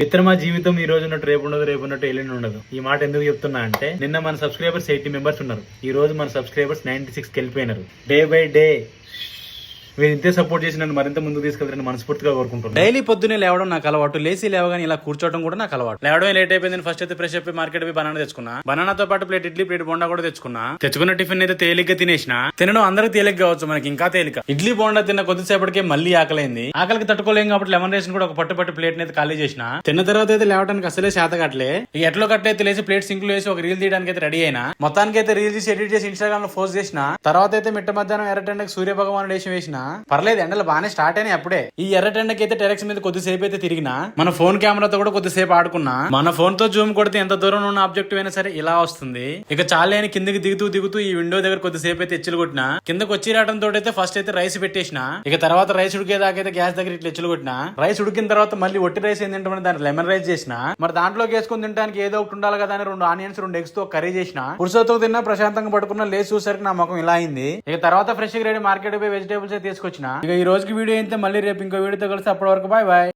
మిత్రమా జీవితం ఈ రోజు ఉన్నట్టు రేపు ఉండదు, రేపు ఉన్నట్టు ఎల్లుండి ఉండదు. ఈ మాట ఎందుకు చెప్తున్నా అంటే నిన్న మన సబ్స్క్రైబర్స్ 80 మెంబర్స్ ఉన్నారు. ఈ రోజు మన సబ్స్క్రైబర్స్ 96కి వెళ్ళిపోయినారు. డే బై డే మీరు ఇంతే సపోర్ట్ చేసి నన్ను మరింత ముందుకు తీసుకెళ్తారని మనస్ఫూర్తిగా కోరుకుంటున్నాను. డైలీ పొద్దునే లేవడం నాకు అలవాటు, లేచి లేవగానే ఇలా కూర్చోవడం కూడా నాకు అలవాటు. లేవడం లేట్ అయిపోయింది. ఫస్ట్ అయితే ఫ్రెష్ అయిపోయి మార్కెట్ పోయి బనానా తెచ్చుకున్నా. బనానాతో పాటు ప్లేట్ ఇడ్లీ, ప్లేట్ బోండా కూడా తెచ్చుకున్నా. తెచ్చుకున్న టిఫిన్ అయితే తేలిగ్గా తినేసిన. తినడం అందరికి తేలిక కావచ్చు, మనకి ఇంకా తేలిక. ఇడ్లీ బోండా తిన్న కొద్దిసేపటికే మళ్ళీ ఆకలైంది. ఆకలికి తట్టుకోలేం కాబట్టి లెమన్ రైస్ కూడా ఒక పట్టు ప్లేట్ అయితే ఖాళీ చేసిన. తిన్న తర్వాత అయితే లేవడానికి అసలే శాత కట్టలే. ఇక ఎట్లో కట్టయితే లేచి ప్లేట్ సింక్ లో వేసి ఒక రీల్ తీయడానికి అయితే రెడీ అయినా. మొత్తానికి అయితే రీల్ తీసి ఎడిట్ చేసి ఇన్స్టాగ్రామ్ లో పోస్ట్ చేసిన. తర్వాత అయితే మిట్ట మధ్యాహ్నం ఎర్రటెండకి సూర్య భగవానుడు వేసిన. పర్లేదు, ఎండలు బాగానే స్టార్ట్ అయినాయి అప్పుడే. ఈ ఎర్రటెండకి అయితే టెరెక్స్ మీద కొద్దిసేపు అయితే తిరిగినా. మన ఫోన్ కెమెరాతో కూడా కొద్దిసేపు ఆడుకున్నా. మన ఫోన్ తో జూమ్ కొడితే ఎంత దూరం ఉన్న ఆబ్జెక్టివ్ అయినా సరే ఇలా వస్తుంది. ఇక చాలే అని కిందకి దిగుతూ ఈ విండో దగ్గర కొద్దిసేపు అయితే ఎచ్చులు కొట్టినా. కిందకి వచ్చి రావడంతో అయితే ఫస్ట్ అయితే రైస్ పెట్టేసిన. ఇక తర్వాత రైస్ ఉడికేదాకైతే గ్యాస్ దగ్గర ఇట్లా ఎచ్చులు కొట్టినా. రైస్ ఉడికిన తర్వాత మళ్ళీ ఒట్టి రైస్ ఏం తింటామని దాన్ని లెమన్ రైస్ చేసిన. మరి దాంట్లోకి వేసుకుని తినడానికి ఏదో ఒకటి ఉండాలి కదా అని 2 ఆనియన్స్ 2 ఎగ్స్ తో కర్రీ చేసిన. పురుషతో తిన్నా, ప్రశాంతంగా పడుకున్నా. లేచి చూసరికి నా ముఖం ఇలా అయింది. ఇక తర్వాత ఫ్రెష్ గా రెడీ మార్కెట్ పోయి వెజిటేబుల్స్ అయితే తీసుకొచ్చిన. ఇక ఈ రోజుకి వీడియో అయితే మళ్ళీ రేపు ఇంకో వీడియోతో కలిసి అప్పటి వరకు బాయ్ బాయ్.